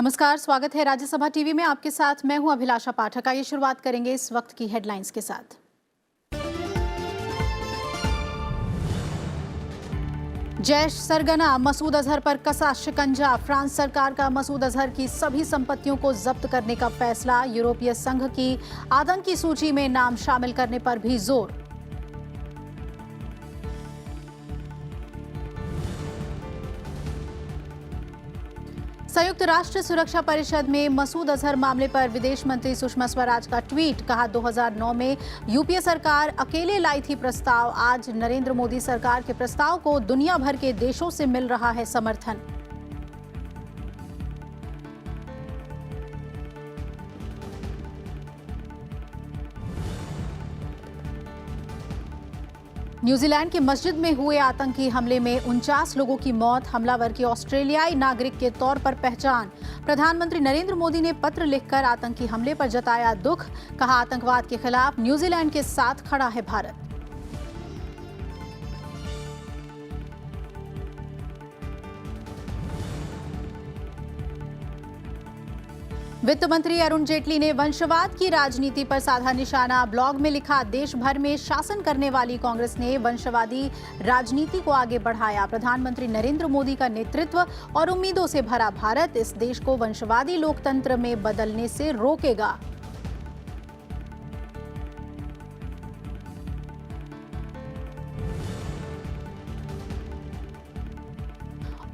नमस्कार, स्वागत है राज्यसभा टीवी में। आपके साथ मैं हूं अभिलाषा पाठक। आइए शुरुआत करेंगे इस वक्त की हेडलाइंस के साथ। जैश सरगना, मसूद अजहर पर कसा शिकंजा। फ्रांस सरकार का मसूद अजहर की सभी संपत्तियों को जब्त करने का फैसला। यूरोपीय संघ की आतंकी सूची में नाम शामिल करने पर भी जोर। संयुक्त राष्ट्र सुरक्षा परिषद में मसूद अजहर मामले पर विदेश मंत्री सुषमा स्वराज का ट्वीट। कहा, 2009 में यूपीए सरकार अकेले लाई थी प्रस्ताव। आज नरेंद्र मोदी सरकार के प्रस्ताव को दुनिया भर के देशों से मिल रहा है समर्थन। न्यूजीलैंड की मस्जिद में हुए आतंकी हमले में 49 लोगों की मौत। हमलावर की ऑस्ट्रेलियाई नागरिक के तौर पर पहचान। प्रधानमंत्री नरेंद्र मोदी ने पत्र लिखकर आतंकी हमले पर जताया दुख। कहा, आतंकवाद के खिलाफ न्यूजीलैंड के साथ खड़ा है भारत। वित्त मंत्री अरुण जेटली ने वंशवाद की राजनीति पर साधा निशाना। ब्लॉग में लिखा, देश भर में शासन करने वाली कांग्रेस ने वंशवादी राजनीति को आगे बढ़ाया। प्रधानमंत्री नरेंद्र मोदी का नेतृत्व और उम्मीदों से भरा भारत इस देश को वंशवादी लोकतंत्र में बदलने से रोकेगा।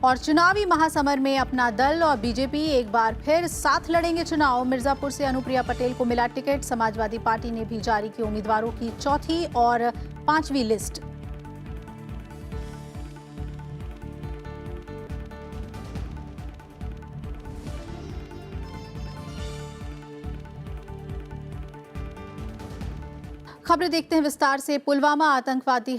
और चुनावी महासमर में अपना दल और बीजेपी एक बार फिर साथ लड़ेंगे चुनाव। मिर्जापुर से अनुप्रिया पटेल को मिला टिकट। समाजवादी पार्टी ने भी जारी की उम्मीदवारों की चौथी और पांचवी लिस्ट। खबरें देखते हैं विस्तार से। पुलवामा आतंकवादी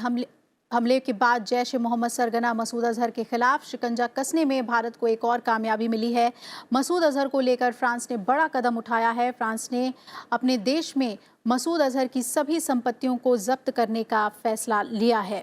हमले के बाद जैश ए मोहम्मद सरगना मसूद अजहर के खिलाफ शिकंजा कसने में भारत को एक और कामयाबी मिली है। मसूद अजहर को लेकर फ्रांस ने बड़ा कदम उठाया है। फ्रांस ने अपने देश में मसूद अजहर की सभी संपत्तियों को जब्त करने का फैसला लिया है।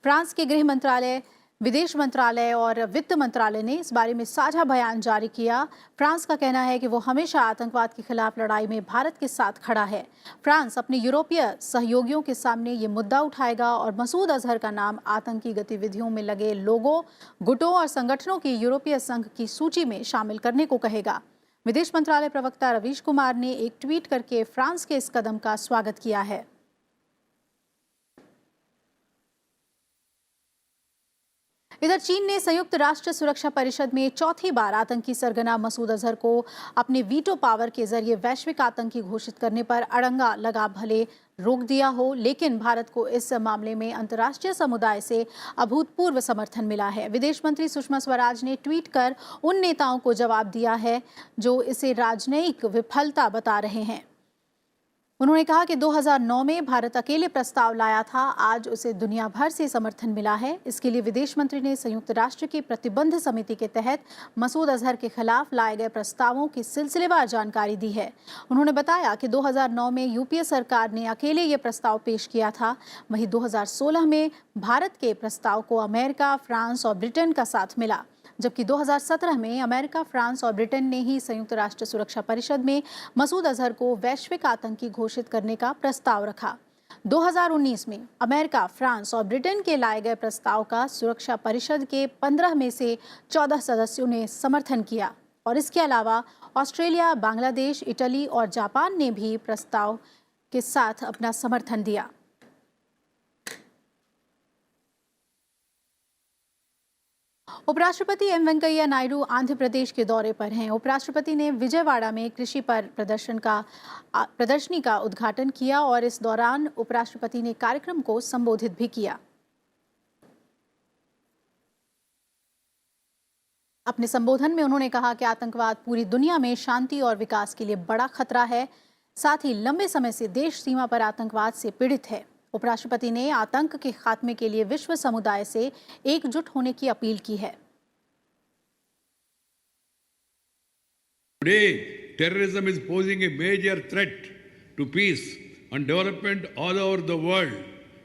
फ्रांस के गृह मंत्रालय, विदेश मंत्रालय और वित्त मंत्रालय ने इस बारे में साझा बयान जारी किया। फ्रांस का कहना है कि वो हमेशा आतंकवाद के खिलाफ लड़ाई में भारत के साथ खड़ा है। फ्रांस अपने यूरोपीय सहयोगियों के सामने ये मुद्दा उठाएगा और मसूद अजहर का नाम आतंकी गतिविधियों में लगे लोगों, गुटों और संगठनों की यूरोपीय संघ की सूची में शामिल करने को कहेगा। विदेश मंत्रालय प्रवक्ता रवीश कुमार ने एक ट्वीट करके फ्रांस के इस कदम का स्वागत किया है। इधर चीन ने संयुक्त राष्ट्र सुरक्षा परिषद में चौथी बार आतंकी सरगना मसूद अजहर को अपने वीटो पावर के जरिए वैश्विक आतंकी घोषित करने पर अड़ंगा लगा भले रोक दिया हो, लेकिन भारत को इस मामले में अंतर्राष्ट्रीय समुदाय से अभूतपूर्व समर्थन मिला है। विदेश मंत्री सुषमा स्वराज ने ट्वीट कर उन नेताओं को जवाब दिया है जो इसे राजनयिक विफलता बता रहे हैं। उन्होंने कहा कि 2009 में भारत अकेले प्रस्ताव लाया था, आज उसे दुनिया भर से समर्थन मिला है। इसके लिए विदेश मंत्री ने संयुक्त राष्ट्र की प्रतिबंध समिति के तहत मसूद अजहर के खिलाफ लाए गए प्रस्तावों की सिलसिलेवार जानकारी दी है। उन्होंने बताया कि 2009 में यूपीए सरकार ने अकेले ये प्रस्ताव पेश किया था। वहीं 2016 में भारत के प्रस्ताव को अमेरिका, फ्रांस और ब्रिटेन का साथ मिला, जबकि 2017 में अमेरिका, फ्रांस और ब्रिटेन ने ही संयुक्त राष्ट्र सुरक्षा परिषद में मसूद अजहर को वैश्विक आतंकी घोषित करने का प्रस्ताव रखा। 2019 में अमेरिका, फ्रांस और ब्रिटेन के लाए गए प्रस्ताव का सुरक्षा परिषद के 15 में से 14 सदस्यों ने समर्थन किया और इसके अलावा ऑस्ट्रेलिया, बांग्लादेश, इटली और जापान ने भी प्रस्ताव के साथ अपना समर्थन दिया। उपराष्ट्रपति एम वेंकैया नायडू आंध्र प्रदेश के दौरे पर हैं। उपराष्ट्रपति ने विजयवाड़ा में कृषि पर प्रदर्शनी का उद्घाटन किया और इस दौरान उपराष्ट्रपति ने कार्यक्रम को संबोधित भी किया। अपने संबोधन में उन्होंने कहा कि आतंकवाद पूरी दुनिया में शांति और विकास के लिए बड़ा खतरा है। साथ ही लंबे समय से देश सीमा पर आतंकवाद से पीड़ित है। उपराष्ट्रपति ने आतंक के खात्मे के लिए विश्व समुदाय से एकजुट होने की अपील की है। Today, terrorism is posing a major threat to peace and development all over the world.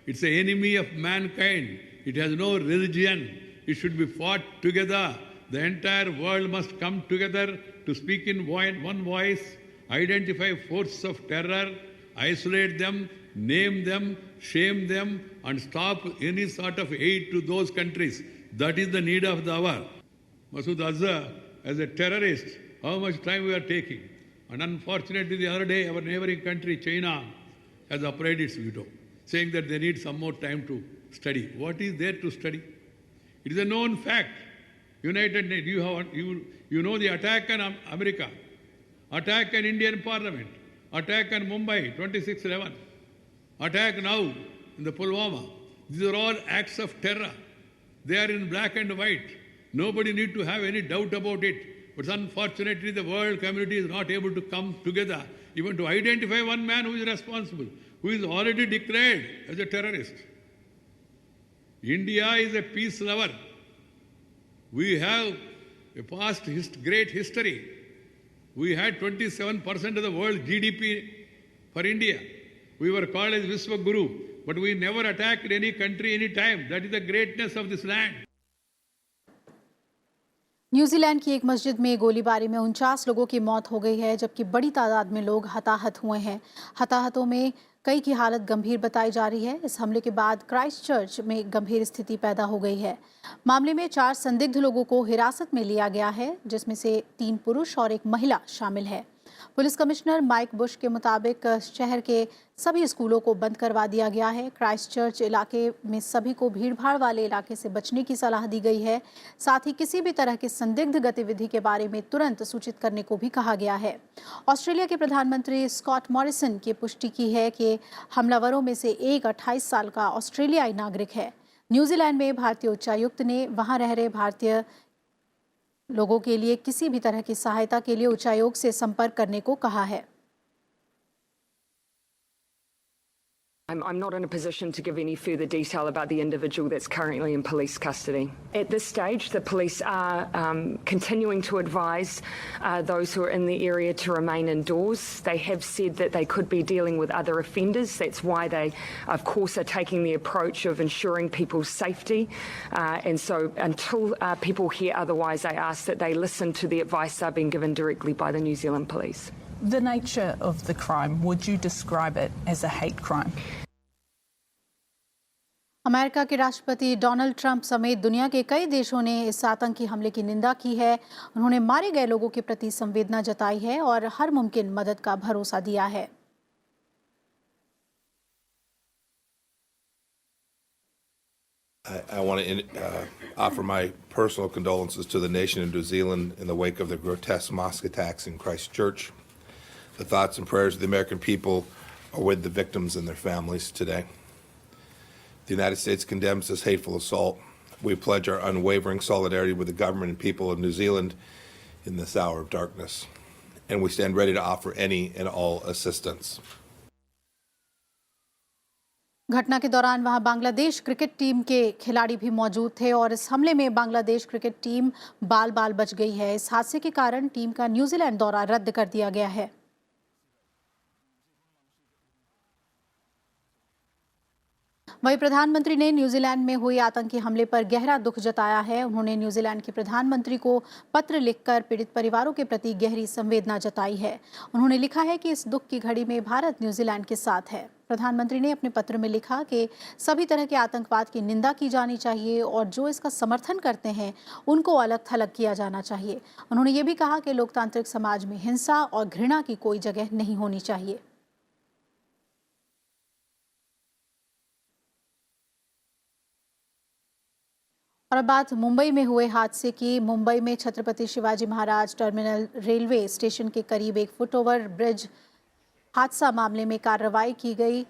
It's an enemy of mankind. It has no religion. It should be fought together. The entire world must come together to speak in one voice, identify forces of terror, isolate them, name them, shame them, and stop any sort of aid to those countries. That is the need of the hour. Masood Azhar, as a terrorist, how much time we are taking? And unfortunately, the other day, our neighboring country, China, has applied its veto, saying that they need some more time to study. What is there to study? It is a known fact. United Nations, you know the attack on America, attack on Indian Parliament, attack on Mumbai, 26/11, attack now in the Pulwama. These are all acts of terror. They are in black and white. Nobody need to have any doubt about it. But unfortunately, the world community is not able to come together even to identify one man who is responsible, who is already declared as a terrorist. India is a peace lover. We have a past great history. We had 27% of the world GDP for India. We were called as Vishwaguru, but we never attacked any country any time. That is the greatness of this land. New Zealand की एक मस्जिद में गोलीबारी में 49 लोगों की मौत हो गई है, जबकि बड़ी तादाद में लोग हताहत हुए हैं। हताहतों में कई की हालत गंभीर बताई जा रही है। इस हमले के बाद क्राइस्ट चर्च में गंभीर स्थिति पैदा हो गई है। मामले में 4 संदिग्ध लोगों को हिरासत में लिया गया है, जिसमें से 3 पुरुष और 1 महिला शामिल है। पुलिस कमिश्नर माइक बुश के मुताबिक शहर के सभी स्कूलों को बंद करवा दिया गया है। क्राइस्ट चर्च इलाके में सभी को भीड़भाड़ वाले इलाके से बचने की सलाह दी गई है। साथ ही किसी भी तरह की संदिग्ध गतिविधि के बारे में तुरंत सूचित करने को भी कहा गया है। ऑस्ट्रेलिया के प्रधानमंत्री स्कॉट मॉरिसन की पुष्टि की है कि हमलावरों में से एक 28 साल का ऑस्ट्रेलियाई नागरिक है। न्यूजीलैंड में भारतीय उच्चायुक्त ने वहां रह रहे भारतीय लोगों के लिए किसी भी तरह की सहायता के लिए उच्चायोग से संपर्क करने को कहा है। I'm not in a position to give any further detail about the individual that's currently in police custody. At this stage, the police are continuing to advise those who are in the area to remain indoors. They have said that they could be dealing with other offenders. That's why they, of course, are taking the approach of ensuring people's safety. And so until people hear otherwise, I ask that they listen to the advice they're being given directly by the New Zealand Police. The nature of the crime, would you describe it as a hate crime? America के राष्ट्रपति Donald Trump समेत दुनिया के कई देशों ने इस आतंकी हमले की निंदा की है। उन्होंने मारे गए लोगों के प्रति संवेदना जताई है और हर मुमकिन मदद का भरोसा दिया है। I want to offer my personal condolences to the nation of New Zealand in the wake of the grotesque mosque attacks in Christchurch. The thoughts and prayers of the American people are with the victims and their families today. The United States condemns this hateful assault. We pledge our unwavering solidarity with the government and people of New Zealand in this hour of darkness, and we stand ready to offer any and all assistance. घटना के दौरान वहां Bangladesh cricket team के खिलाड़ी भी मौजूद थे और इस हमले में बांग्लादेश क्रिकेट टीम बाल-बाल बच गई है। इस हादसे के कारण टीम का न्यूजीलैंड दौरा रद्द कर दिया गया है। वहीं प्रधानमंत्री ने न्यूजीलैंड में हुए आतंकी हमले पर गहरा दुख जताया है। उन्होंने न्यूजीलैंड के प्रधानमंत्री को पत्र लिखकर पीड़ित परिवारों के प्रति गहरी संवेदना जताई है। उन्होंने लिखा है कि इस दुख की घड़ी में भारत न्यूजीलैंड के साथ है। प्रधानमंत्री ने अपने पत्र में लिखा कि सभी तरह के आतंकवाद की निंदा की जानी चाहिए और जो इसका समर्थन करते हैं उनको अलग-थलग किया जाना चाहिए। उन्होंने ये भी कहा कि लोकतांत्रिक समाज में हिंसा और घृणा की कोई जगह नहीं होनी चाहिए। और अब बात मुंबई में हुए हादसे की। मुंबई में Chhatrapati Shivaji Maharaj terminal railway station के करीब एक फुटओवर ब्रिज हादसा मामले में कार्रवाई की गई।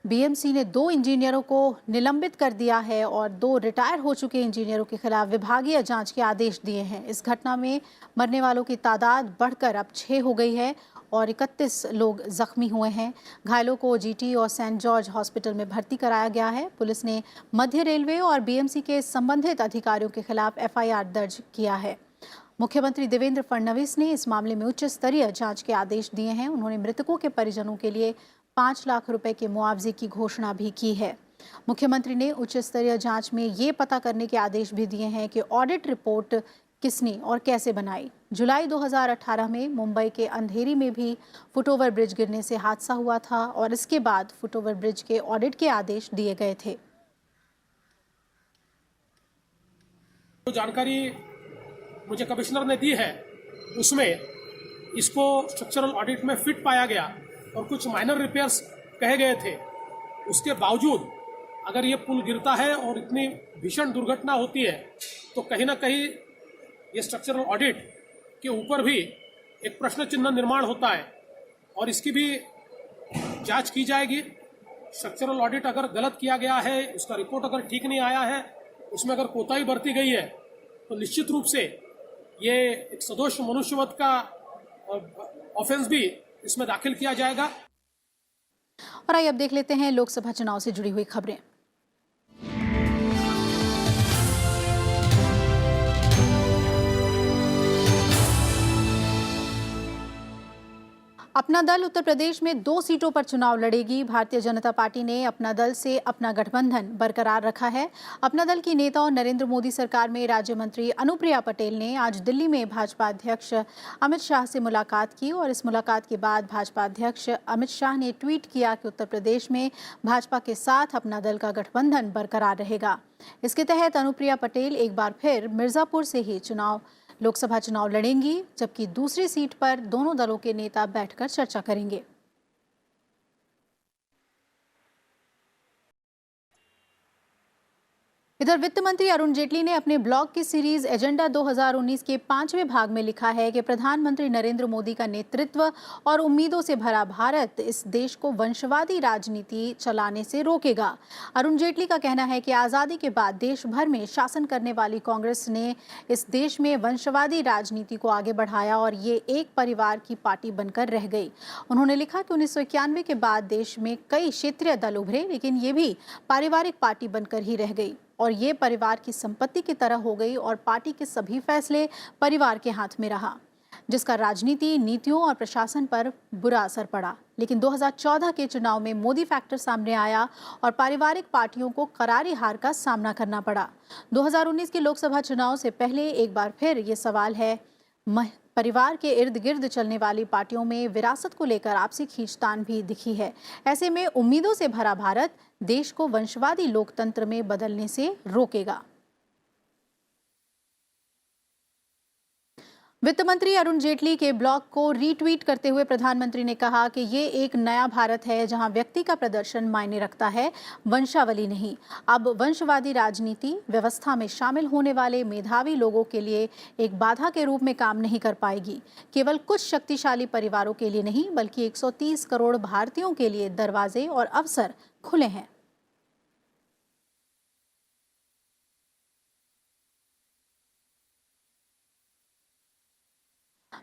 बीएमसी ने 2 इंजीनियरों को निलंबित कर दिया है और 2 रिटायर हो चुके इंजीनियरों के खिलाफ विभागीय जांच के आदेश दिए हैं। इस घटना में मरने वालों की तादाद बढ़कर अब 6 हो गई है और 31 लोग जख्मी हुए हैं। घायलों को जीटी और सेंट जॉर्ज हॉस्पिटल में भर्ती कराया गया है। पुलिस ने मध्य रेलवे और बीएमसी के संबंधित अधिकारियों के खिलाफ एफआईआर दर्ज किया है। मुख्यमंत्री देवेंद्र फडणवीस ने इस मामले में उच्च स्तरीय जांच के आदेश दिए हैं। उन्होंने मृतकों के परिजनों के लिए 5 लाख रुपए के मुआवजे की घोषणा भी की है। मुख्यमंत्री ने उच्च स्तरीय जांच में ये पता करने के आदेश भी दिए हैं कि ऑडिट रिपोर्ट किसने और कैसे बनाई। जुलाई 2018 में मुंबई के अंधेरी में भी फुटओवर ब्रिज गिरने से हादसा हुआ था और इसके बाद फुटओवर ब्रिज के ऑडिट के आदेश दिए गए थे। जो जानकारी मुझे कमिश्नर ने दी है उसमें इसको स्ट्रक्चरल ऑडिट में फिट पाया गया और कुछ माइनर रिपेयर्स कहे गए थे। उसके बावजूद अगर ये पुल गिरता है और इतनी भीषण दुर्घटना होती है तो कहीं ना कहीं ये स्ट्रक्चरल ऑडिट के ऊपर भी एक प्रश्न चिन्ह निर्माण होता है और इसकी भी जांच की जाएगी। स्ट्रक्चरल ऑडिट अगर गलत किया गया है, उसका रिपोर्ट अगर ठीक नहीं आया है, उसमें अगर कोताही बरती गई है तो निश्चित रूप से ये एक सदोष मनुष्यवध का ऑफेंस भी इसमें दाखिल किया जाएगा। और आइए अब देख लेते हैं लोकसभा चुनाव से जुड़ी हुई खबरें। अपना दल उत्तर प्रदेश में 2 सीटों पर चुनाव लड़ेगी। भारतीय जनता पार्टी ने अपना दल से अपना गठबंधन बरकरार रखा है। अपना दल की नेता और नरेंद्र मोदी सरकार में राज्य मंत्री अनुप्रिया पटेल ने आज दिल्ली में भाजपा अध्यक्ष अमित शाह से मुलाकात की और इस मुलाकात के बाद भाजपा अध्यक्ष अमित शाह ने ट्वीट किया कि उत्तर प्रदेश में भाजपा के साथ अपना दल का गठबंधन बरकरार रहेगा। इसके तहत अनुप्रिया पटेल एक बार फिर मिर्जापुर से ही लोकसभा चुनाव लड़ेंगी, जबकि दूसरी सीट पर दोनों दलों के नेता बैठकर चर्चा करेंगे। इधर वित्त मंत्री अरुण जेटली ने अपने ब्लॉग की सीरीज एजेंडा 2019 के 5वें भाग में लिखा है कि प्रधानमंत्री नरेंद्र मोदी का नेतृत्व और उम्मीदों से भरा भारत इस देश को वंशवादी राजनीति चलाने से रोकेगा। अरुण जेटली का कहना है कि आज़ादी के बाद देश भर में शासन करने वाली कांग्रेस ने इस देश में वंशवादी राजनीति को आगे बढ़ाया और ये एक परिवार की पार्टी बनकर रह गई। उन्होंने लिखा कि 1991 के बाद देश में कई क्षेत्रीय दल उभरे, लेकिन ये भी पारिवारिक पार्टी बनकर ही रह गई और ये परिवार की संपत्ति की तरह हो गई और पार्टी के सभी फैसले परिवार के हाथ में रहा, जिसका राजनीति, नीतियों और प्रशासन पर बुरा असर पड़ा। लेकिन 2014 के चुनाव में मोदी फैक्टर सामने आया और पारिवारिक पार्टियों को करारी हार का सामना करना पड़ा। 2019 के लोकसभा चुनाव से पहले एक बार फिर ये सवाल है, परिवार के इर्द गिर्द चलने वाली पार्टियों में विरासत को लेकर आपसी खींचतान भी दिखी है। ऐसे में उम्मीदों से भरा भारत देश को वंशवादी लोकतंत्र में बदलने से रोकेगा। वित्त मंत्री अरुण जेटली के ब्लॉग को रीट्वीट करते हुए प्रधानमंत्री ने कहा कि ये एक नया भारत है जहां व्यक्ति का प्रदर्शन मायने रखता है, वंशावली नहीं। अब वंशवादी राजनीति व्यवस्था में शामिल होने वाले मेधावी लोगों के लिए एक बाधा के रूप में काम नहीं कर पाएगी। केवल कुछ शक्तिशाली परिवारों के लिए नहीं, बल्कि 130 करोड़ भारतीयों के लिए दरवाजे और अवसर खुले हैं।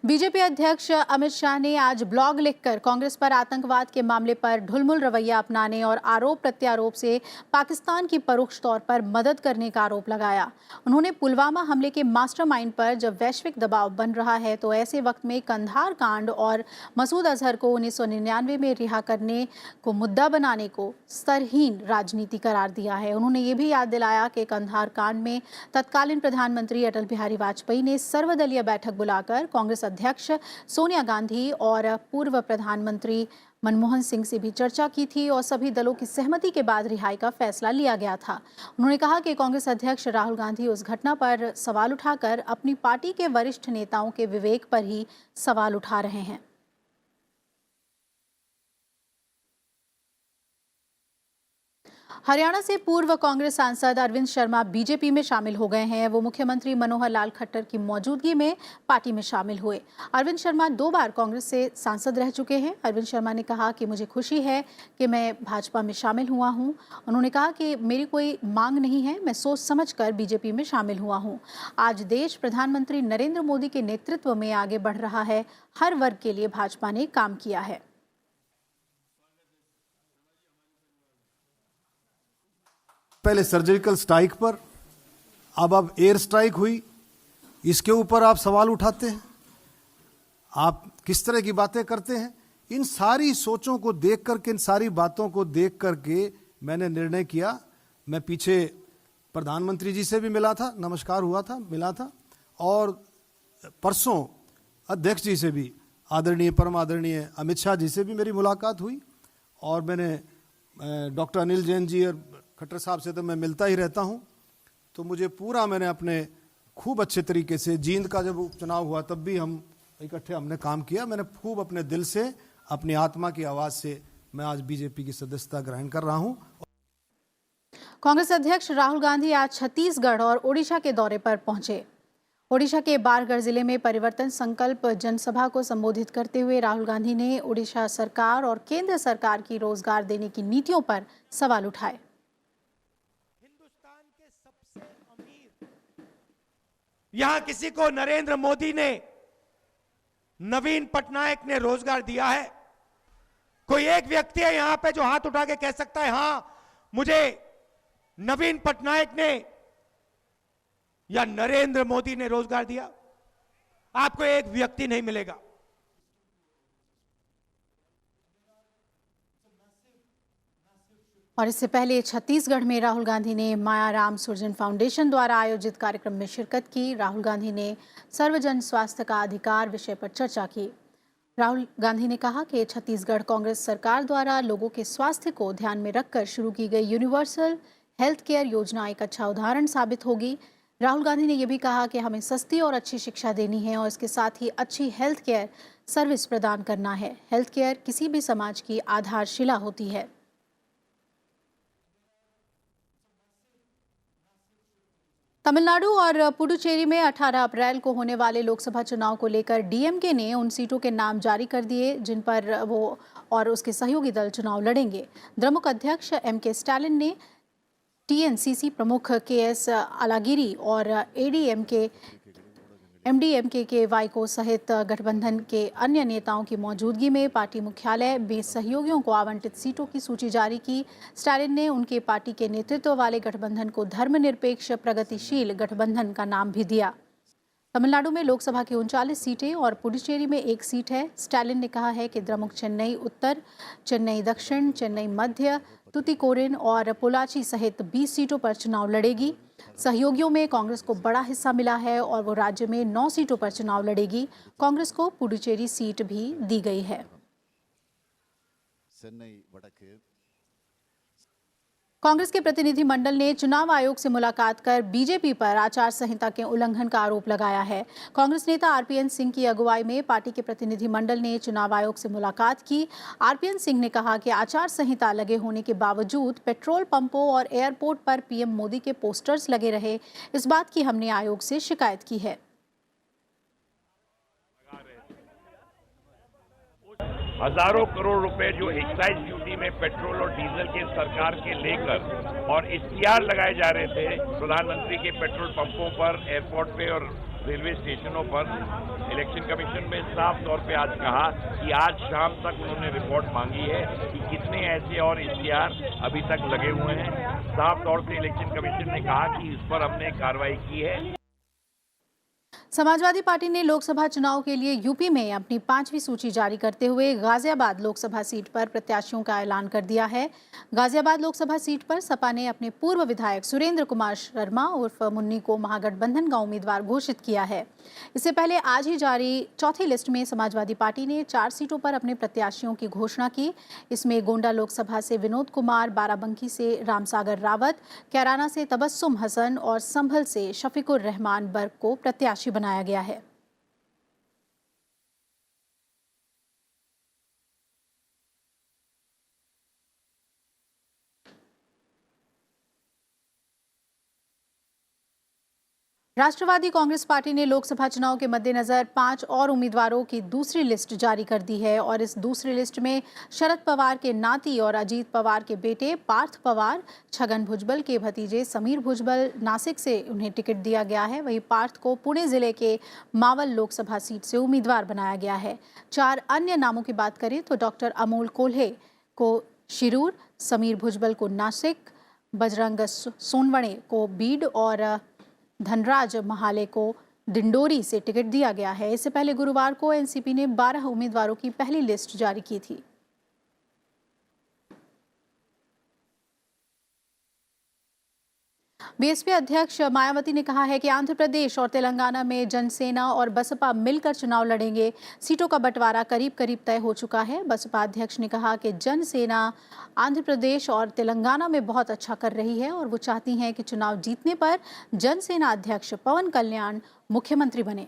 बीजेपी अध्यक्ष अमित शाह ने आज ब्लॉग लिखकर कांग्रेस पर आतंकवाद के मामले पर ढुलमुल रवैया अपनाने और आरोप प्रत्यारोप से पाकिस्तान की परोक्ष तौर पर मदद करने का आरोप लगाया। उन्होंने पुलवामा हमले के मास्टरमाइंड पर जब वैश्विक दबाव बन रहा है तो ऐसे वक्त में कंधार कांड और मसूद अजहर को 1999 में रिहा करने को मुद्दा बनाने को स्तरहीन राजनीति करार दिया है। उन्होंने ये भी याद दिलाया कि कंधार कांड में तत्कालीन प्रधानमंत्री अटल बिहारी वाजपेयी ने सर्वदलीय बैठक बुलाकर कांग्रेस अध्यक्ष सोनिया गांधी और पूर्व प्रधानमंत्री मनमोहन सिंह से भी चर्चा की थी और सभी दलों की सहमति के बाद रिहाई का फैसला लिया गया था। उन्होंने कहा कि कांग्रेस अध्यक्ष राहुल गांधी उस घटना पर सवाल उठाकर अपनी पार्टी के वरिष्ठ नेताओं के विवेक पर ही सवाल उठा रहे हैं। हरियाणा से पूर्व कांग्रेस सांसद अरविंद शर्मा बीजेपी में शामिल हो गए हैं। वो मुख्यमंत्री मनोहर लाल खट्टर की मौजूदगी में पार्टी में शामिल हुए। अरविंद शर्मा 2 बार कांग्रेस से सांसद रह चुके हैं। अरविंद शर्मा ने कहा कि मुझे खुशी है कि मैं भाजपा में शामिल हुआ हूं। उन्होंने कहा कि मेरी कोई मांग नहीं है, मैं सोच समझकर बीजेपी में शामिल हुआ हूं। आज देश प्रधानमंत्री नरेंद्र मोदी के नेतृत्व में आगे बढ़ रहा है। हर वर्ग के लिए भाजपा ने काम किया है। पहले सर्जिकल स्ट्राइक पर, अब एयर स्ट्राइक हुई, इसके ऊपर आप सवाल उठाते हैं। आप किस तरह की बातें करते हैं? इन सारी सोचों को देख करके, इन सारी बातों को देख करके मैंने निर्णय किया। मैं पीछे प्रधानमंत्री जी से भी मिला था, नमस्कार हुआ था, मिला था, और परसों अध्यक्ष जी से भी, आदरणीय परम आदरणीय अमित शाह जी से भी मेरी मुलाकात हुई और मैंने डॉक्टर अनिल जैन जी और खट्टर साहब से तो मैं मिलता ही रहता हूं, तो मुझे पूरा मैंने अपने खूब अच्छे तरीके से, जींद का जब उपचुनाव हुआ तब भी हम इकट्ठे हमने काम किया, मैंने खूब अपने दिल से, अपनी आत्मा की आवाज से मैं आज बीजेपी की सदस्यता ग्रहण कर रहा हूं। कांग्रेस अध्यक्ष राहुल गांधी आज छत्तीसगढ़ और ओडिशा के दौरे पर पहुंचे। ओडिशा के बारगढ़ जिले में परिवर्तन संकल्प जनसभा को संबोधित करते हुए राहुल गांधी ने ओडिशा सरकार और केंद्र सरकार की रोजगार देने की नीतियों पर सवाल उठाए। हिंदुस्तान के सबसे अमीर, यहां किसी को नरेंद्र मोदी ने, नवीन पटनायक ने रोजगार दिया है? कोई एक व्यक्ति है यहां पे जो हाथ उठा के कह सकता है हां मुझे नवीन पटनायक ने या नरेंद्र मोदी ने रोजगार दिया? आपको एक व्यक्ति नहीं मिलेगा। और इससे पहले छत्तीसगढ़ में राहुल गांधी ने मायाराम सुरजन फाउंडेशन द्वारा आयोजित कार्यक्रम में शिरकत की। राहुल गांधी ने सर्वजन स्वास्थ्य का अधिकार विषय पर चर्चा की। राहुल गांधी ने कहा कि छत्तीसगढ़ कांग्रेस सरकार द्वारा लोगों के स्वास्थ्य को ध्यान में रखकर शुरू की गई यूनिवर्सल हेल्थ केयर योजना एक अच्छा उदाहरण साबित होगी। राहुल गांधी ने यह भी कहा कि हमें सस्ती और अच्छी शिक्षा देनी है और इसके साथ ही अच्छी हेल्थ केयर सर्विस प्रदान करना है। हेल्थ केयर किसी भी समाज की आधारशिला होती है। तमिलनाडु और पुडुचेरी में 18 अप्रैल को होने वाले लोकसभा चुनाव को लेकर डीएमके ने उन सीटों के नाम जारी कर दिए जिन पर वो और उसके सहयोगी दल चुनाव लड़ेंगे। द्रमुक अध्यक्ष एमके स्टालिन ने टीएनसीसी प्रमुख केएस अलागिरी और एमडीएमके के वाइको सहित गठबंधन के अन्य नेताओं की मौजूदगी में पार्टी मुख्यालय में सहयोगियों को आवंटित सीटों की सूची जारी की। स्टालिन ने उनके पार्टी के नेतृत्व वाले गठबंधन को धर्मनिरपेक्ष प्रगतिशील गठबंधन का नाम भी दिया। तमिलनाडु में लोकसभा की 39 सीटें और पुडुचेरी में 1 सीट है। स्टालिन ने कहा है कि द्रमुक चेन्नई उत्तर, चेन्नई दक्षिण, चेन्नई मध्य, तुतिकोरिन और पोलाची सहित 20 सीटों पर चुनाव लड़ेगी। सहयोगियों में कांग्रेस को बड़ा हिस्सा मिला है और वो राज्य में 9 सीटों पर चुनाव लड़ेगी। कांग्रेस को पुडुचेरी सीट भी दी गई है। कांग्रेस के प्रतिनिधि मंडल ने चुनाव आयोग से मुलाकात कर बीजेपी पर आचार संहिता के उल्लंघन का आरोप लगाया है। कांग्रेस नेता आरपीएन सिंह की अगुवाई में पार्टी के प्रतिनिधि मंडल ने चुनाव आयोग से मुलाकात की। आरपीएन सिंह ने कहा कि आचार संहिता लगे होने के बावजूद पेट्रोल पंपों और एयरपोर्ट पर पीएम मोदी के पोस्टर्स लगे रहे। इस बात की हमने आयोग से शिकायत की है। हजारों करोड़ रुपए जो एक्साइज ड्यूटी में पेट्रोल और डीजल के सरकार के लेकर और इश्तिहार लगाए जा रहे थे प्रधानमंत्री के पेट्रोल पंपों पर, एयरपोर्ट पे और रेलवे स्टेशनों पर, इलेक्शन कमीशन में साफ तौर पे आज कहा कि आज शाम तक उन्होंने रिपोर्ट मांगी है कि कितने ऐसे और इश्तिहार अभी तक लगे हुए हैं। साफ तौर से इलेक्शन कमीशन ने कहा कि इस पर हमने कार्रवाई की है। समाजवादी पार्टी ने लोकसभा चुनाव के लिए यूपी में अपनी 5वीं सूची जारी करते हुए गाजियाबाद लोकसभा सीट पर प्रत्याशियों का ऐलान कर दिया है। गाजियाबाद लोकसभा सीट पर सपा ने अपने पूर्व विधायक सुरेंद्र कुमार शर्मा उर्फ मुन्नी को महागठबंधन का उम्मीदवार घोषित किया है। इससे पहले आज ही जारी चौथी लिस्ट में समाजवादी पार्टी ने 4 सीटों पर अपने प्रत्याशियों की घोषणा की। इसमें गोंडा लोकसभा से विनोद कुमार, बाराबंकी से रामसागर रावत, कैराना से तबस्सुम हसन और संभल से शफीकुर रहमान बर्ग को प्रत्याशी बनाया गया है। राष्ट्रवादी कांग्रेस पार्टी ने लोकसभा चुनाव के मद्देनजर 5 और उम्मीदवारों की दूसरी लिस्ट जारी कर दी है और इस दूसरी लिस्ट में शरद पवार के नाती और अजीत पवार के बेटे पार्थ पवार, छगन भुजबल के भतीजे समीर भुजबल, नासिक से उन्हें टिकट दिया गया है। वहीं पार्थ को पुणे जिले के मावल लोकसभा सीट से उम्मीदवार बनाया गया है। 4 अन्य नामों की बात करें तो डॉक्टर अमोल कोल्हे को शिरूर, समीर भुजबल को नासिक, बजरंग सोनवणे को बीड और धनराज महाले को डिंडोरी से टिकट दिया गया है। इससे पहले गुरुवार को एनसीपी ने 12 उम्मीदवारों की पहली लिस्ट जारी की थी। बीएसपी अध्यक्ष मायावती ने कहा है कि आंध्र प्रदेश और तेलंगाना में जनसेना और बसपा मिलकर चुनाव लड़ेंगे। सीटों का बंटवारा करीब करीब तय हो चुका है। बसपा अध्यक्ष ने कहा कि जनसेना आंध्र प्रदेश और तेलंगाना में बहुत अच्छा कर रही है और वो चाहती हैं कि चुनाव जीतने पर जनसेना अध्यक्ष पवन कल्याण मुख्यमंत्री बने।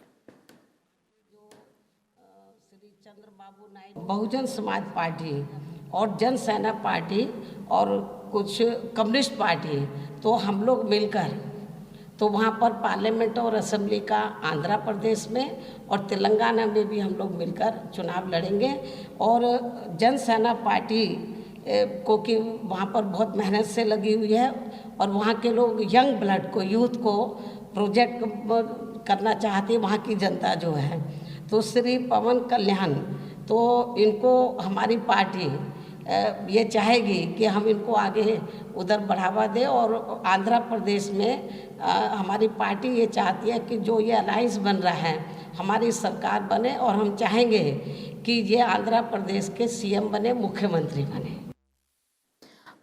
बहुजन समाज पार्टी और जनसेना पार्टी और कुछ कम्युनिस्ट पार्टी, तो हम लोग मिलकर तो वहाँ पर पार्लियामेंट और असेंबली का आंध्र प्रदेश में और तेलंगाना में भी हम लोग मिलकर चुनाव लड़ेंगे। और जनसेना पार्टी को कि वहाँ पर बहुत मेहनत से लगी हुई है और वहाँ के लोग यंग ब्लड को, यूथ को प्रोजेक्ट करना चाहती है वहाँ की जनता जो है। तो श्री पवन कल्याण, तो इनको हमारी पार्टी ये चाहेगी कि हम इनको आगे उधर बढ़ावा दें। और आंध्र प्रदेश में हमारी पार्टी ये चाहती है कि जो ये अलायंस बन रहा है हमारी सरकार बने और हम चाहेंगे कि ये आंध्र प्रदेश के सीएम बने, मुख्यमंत्री बने।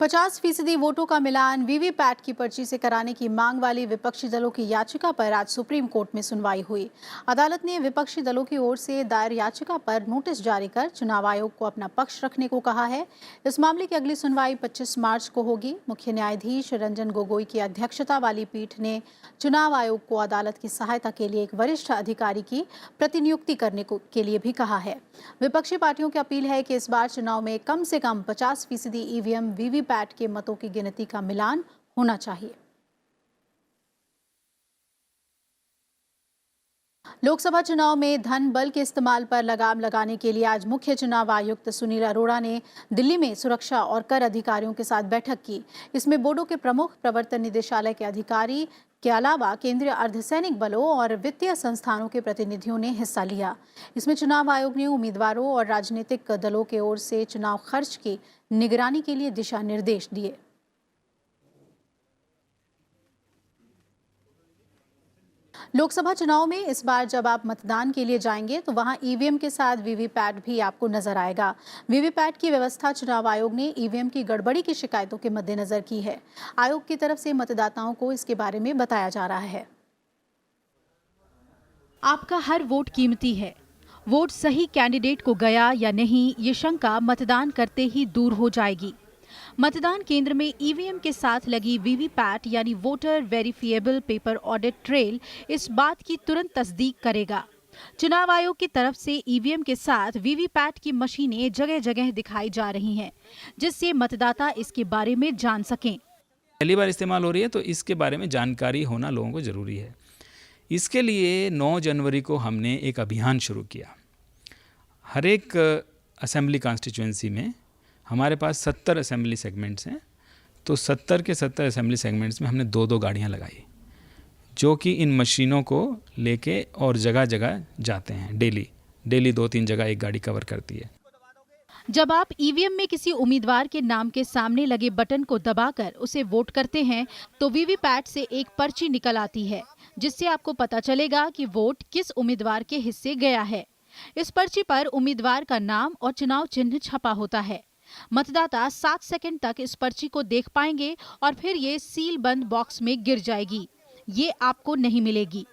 50% वोटों का मिलान वीवीपैट की पर्ची से कराने की मांग वाली विपक्षी दलों की याचिका पर आज सुप्रीम कोर्ट में सुनवाई हुई। अदालत ने विपक्षी दलों की ओर से दायर याचिका पर नोटिस जारी कर चुनाव आयोग को अपना पक्ष रखने को कहा है। इस मामले की अगली सुनवाई 25 मार्च को होगी। मुख्य न्यायाधीश रंजन गोगोई की अध्यक्षता वाली पीठ ने चुनाव आयोग को अदालत की सहायता के लिए एक वरिष्ठ अधिकारी की प्रतिनियुक्ति करने के लिए भी कहा है। विपक्षी पार्टियों की अपील है कि इस बार चुनाव में कम से कम 50% ईवीएम वीवीपैट के मतों की गिनती का मिलान होना चाहिए। लोकसभा चुनाव में धन बल के इस्तेमाल पर लगाम लगाने के लिए आज मुख्य चुनाव आयुक्त सुनील अरोड़ा ने दिल्ली में सुरक्षा और कर अधिकारियों के साथ बैठक की। इसमें बोर्डों के प्रमुख, प्रवर्तन निदेशालय के अधिकारी के अलावा केंद्रीय अर्धसैनिक बलों और वित्तीय संस्थानों के प्रतिनिधियों ने हिस्सा लिया। इसमें चुनाव आयोग ने उम्मीदवारों और राजनीतिक दलों की ओर से चुनाव खर्च की निगरानी के लिए दिशा निर्देश दिए। लोकसभा चुनाव में इस बार जब आप मतदान के लिए जाएंगे तो वहां ईवीएम के साथ वीवीपैट भी आपको नजर आएगा। वीवीपैट की व्यवस्था चुनाव आयोग ने ईवीएम की गड़बड़ी की शिकायतों के मद्देनजर की है। आयोग की तरफ से मतदाताओं को इसके बारे में बताया जा रहा है। आपका हर वोट कीमती है। वोट सही कैंडिडेट को गया या नहीं, ये शंका मतदान करते ही दूर हो जाएगी। मतदान केंद्र में ईवीएम के साथ लगी वीवीपैट यानी voter verifiable paper audit trail इस बात की तुरंत तस्दीक करेगा। चुनाव आयोग की तरफ से ईवीएम के साथ वीवीपैट की मशीनें जगह जगह दिखाई जा रही हैं, जिससे मतदाता इसके बारे में जान सकें। पहली बार इस्तेमाल हो रही है तो इसके बारे में जानकारी होना लोगों को ज़रूरी है। इसके लिए 9 जनवरी को हमने एक अभियान शुरू किया। हर एक असेंबली कॉन्स्टिट्यूएंसी में हमारे पास 70 असेंबली सेगमेंट्स हैं, तो 70 के 70 असेंबली सेगमेंट्स में हमने 2-2 गाड़ियां लगाई जो कि इन मशीनों को लेके और जगह जगह जाते हैं। डेली 2-3 जगह एक गाड़ी कवर करती है। जब आप ईवीएम में किसी उम्मीदवार के नाम के सामने लगे बटन को दबाकर उसे वोट करते हैं तो वीवीपैट से एक पर्ची निकल आती है, जिससे आपको पता चलेगा कि वोट किस उम्मीदवार के हिस्से गया है। इस पर्ची पर उम्मीदवार का नाम और चुनाव चिन्ह छपा होता है। मतदाता 7 सेकंड तक इस पर्ची को देख पाएंगे और फिर ये सील बंद बॉक्स में गिर जाएगी। ये आपको नहीं मिलेगी।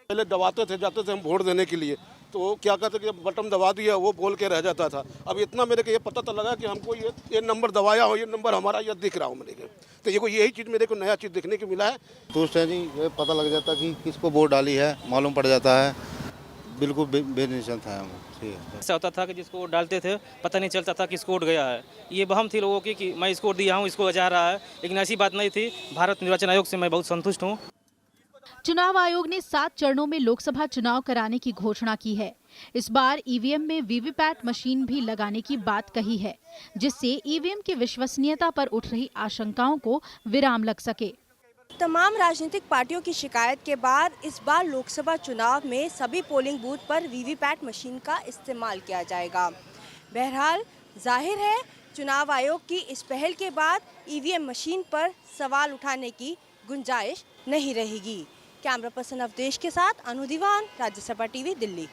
पहले दबाते थे, जाते थे हम वोट देने के लिए, तो क्या कहते कि बटन दबा दिया वो बोल के रह जाता था। अब इतना मेरे को ये पता तो लगा कि हमको ये नंबर दबाया हो, ये नंबर हमारा ये दिख रहा हो मेरे को, तो ये कोई यही चीज़ मेरे को नया चीज़ देखने को मिला है। तो उससे जी ये पता लग जाता कि किसको वोट डाली है, मालूम पड़ जाता है। बिल्कुल बेनिशान था हम। ऐसा होता था कि जिसको वोट डालते थे पता नहीं चलता था किसको वोट गया है। ये वहम थी लोगों की कि मैं इसको वोट दिया हूँ, इसको जा रहा है, लेकिन ऐसी बात नहीं थी। भारत निर्वाचन आयोग से मैं बहुत संतुष्ट हूँ। चुनाव आयोग ने 7 चरणों में लोकसभा चुनाव कराने की घोषणा की है। इस बार ईवीएम में वीवीपैट मशीन भी लगाने की बात कही है, जिससे ईवीएम की विश्वसनीयता पर उठ रही आशंकाओं को विराम लग सके। तमाम राजनीतिक पार्टियों की शिकायत के बाद इस बार लोकसभा चुनाव में सभी पोलिंग बूथ पर वीवीपैट मशीन का इस्तेमाल किया जाएगा। बहरहाल जाहिर है चुनाव आयोग की इस पहल के बाद ईवीएम मशीन पर सवाल उठाने की गुंजाइश नहीं रहेगी। कैमरा पर्सन अवधेश के साथ Anu Diwan, Rajya Sabha TV, Delhi.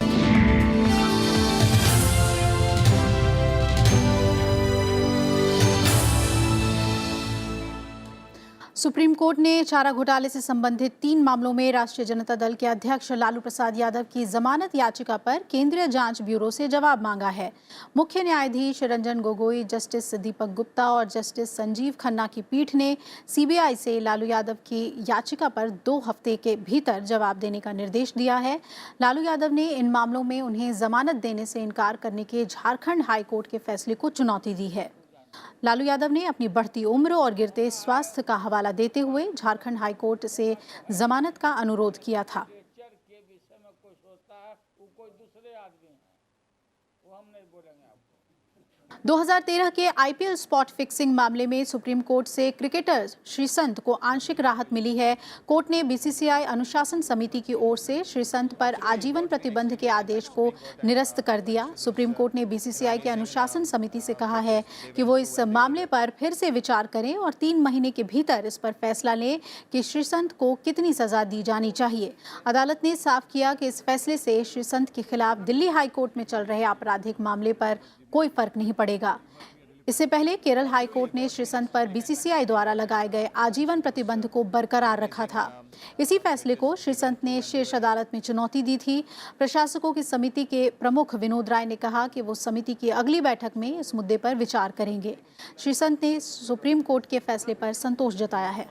Supreme court ने चारा घोटाले से संबंधित 3 मामलों में राष्ट्रीय जनता दल के अध्यक्ष लालू प्रसाद यादव की जमानत याचिका पर केंद्रीय जांच ब्यूरो से जवाब मांगा है। मुख्य न्यायाधीश रंजन गोगोई, जस्टिस दीपक गुप्ता और जस्टिस संजीव खन्ना की पीठ ने सीबीआई से लालू यादव की याचिका पर 2 हफ्ते के भीतर जवाब देने का निर्देश दिया है। लालू यादव ने इन मामलों में उन्हें जमानत देने से इनकार करने के झारखंड हाईकोर्ट के फैसले को चुनौती दी है। लालू यादव ने अपनी बढ़ती उम्र और गिरते स्वास्थ्य का हवाला देते हुए झारखंड हाईकोर्ट से जमानत का अनुरोध किया था। 2013 के आईपीएल स्पॉट फिक्सिंग मामले में सुप्रीम कोर्ट से क्रिकेटर श्रीसंत को आंशिक राहत मिली है। कोर्ट ने बीसीसीआई अनुशासन समिति की ओर से श्रीसंत पर आजीवन प्रतिबंध के आदेश को निरस्त कर दिया। सुप्रीम कोर्ट ने बीसीसीआई के अनुशासन समिति से कहा है कि वो इस मामले पर फिर से विचार करें और 3 महीने के भीतर इस पर फैसला लें कि श्रीसंत को कितनी सजा दी जानी चाहिए। अदालत ने साफ किया कि इस फैसले से श्रीसंत के खिलाफ दिल्ली हाईकोर्ट में चल रहे आपराधिक मामले पर कोई फर्क नहीं पड़ेगा। इससे पहले केरल हाईकोर्ट ने श्रीसंत पर बीसीसीआई द्वारा लगाए गए आजीवन प्रतिबंध को बरकरार रखा था। इसी फैसले को श्रीसंत ने शीर्ष अदालत में चुनौती दी थी। प्रशासकों की समिति के प्रमुख विनोद राय ने कहा कि वो समिति की अगली बैठक में इस मुद्दे पर विचार करेंगे। श्रीसंत ने सुप्रीम कोर्ट के फैसले पर संतोष जताया है।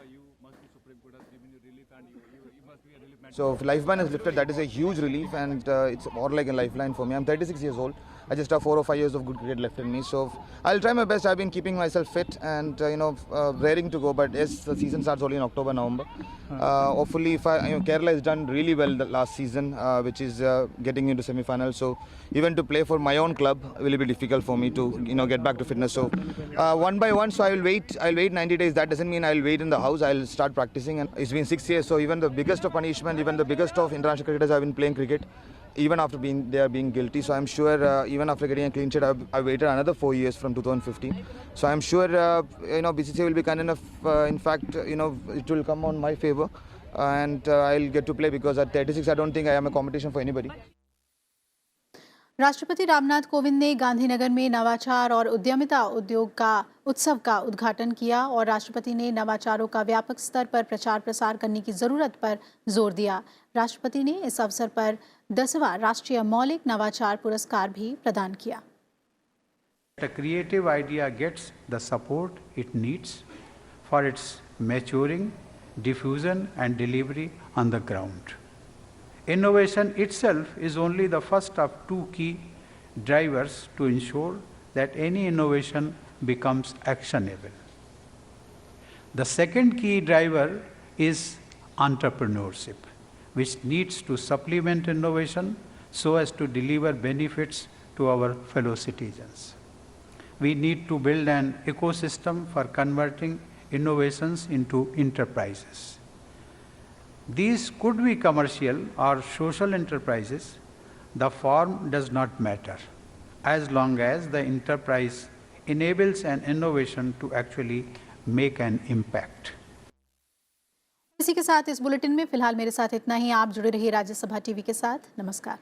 So if life ban is lifted, that is a huge relief, and it's more like a lifeline for me. I'm 36 years old. I just have 4 or 5 years of good cricket left in me. So I'll try my best. I've been keeping myself fit and raring to go. But yes, the season starts only in October, November. Hopefully, if Kerala has done really well the last season, which is getting into semi-finals. So even to play for my own club will be difficult for me to get back to fitness. So one by one. So I will wait. I'll wait 90 days. That doesn't mean I'll wait in the house. I'll start practicing. And it's been 6 years. So even the biggest of punishment, even the biggest of international cricketers have been playing cricket, even after being guilty. So I'm sure even after getting a clean sheet, I waited another 4 years from 2015. So I'm sure BCCI will be kind enough. In fact, it will come on my favor, and I'll get to play because at 36 I don't think I am a competition for anybody. राष्ट्रपति रामनाथ कोविंद ने गांधीनगर में नवाचार और उद्यमिता उद्योग का उत्सव का उद्घाटन किया और राष्ट्रपति ने नवाचारों का व्यापक स्तर पर प्रचार प्रसार करने की जरूरत पर जोर दिया। राष्ट्रपति ने इस अवसर पर 10वां राष्ट्रीय मौलिक नवाचार पुरस्कार भी प्रदान किया। A creative idea gets the support it needs for its maturing, diffusion and delivery on the ground. Innovation itself is only the first of 2 key drivers to ensure that any innovation becomes actionable. The second key driver is entrepreneurship, which needs to supplement innovation so as to deliver benefits to our fellow citizens. We need to build an ecosystem for converting innovations into enterprises. These could be commercial or social enterprises. The form does not matter, as long as the enterprise enables an innovation to actually make an impact. इसी के साथ इस bulletin में फिलहाल मेरे साथ इतना ही। आप जुड़े रहिए राज्यसभा टीवी के साथ। नमस्कार।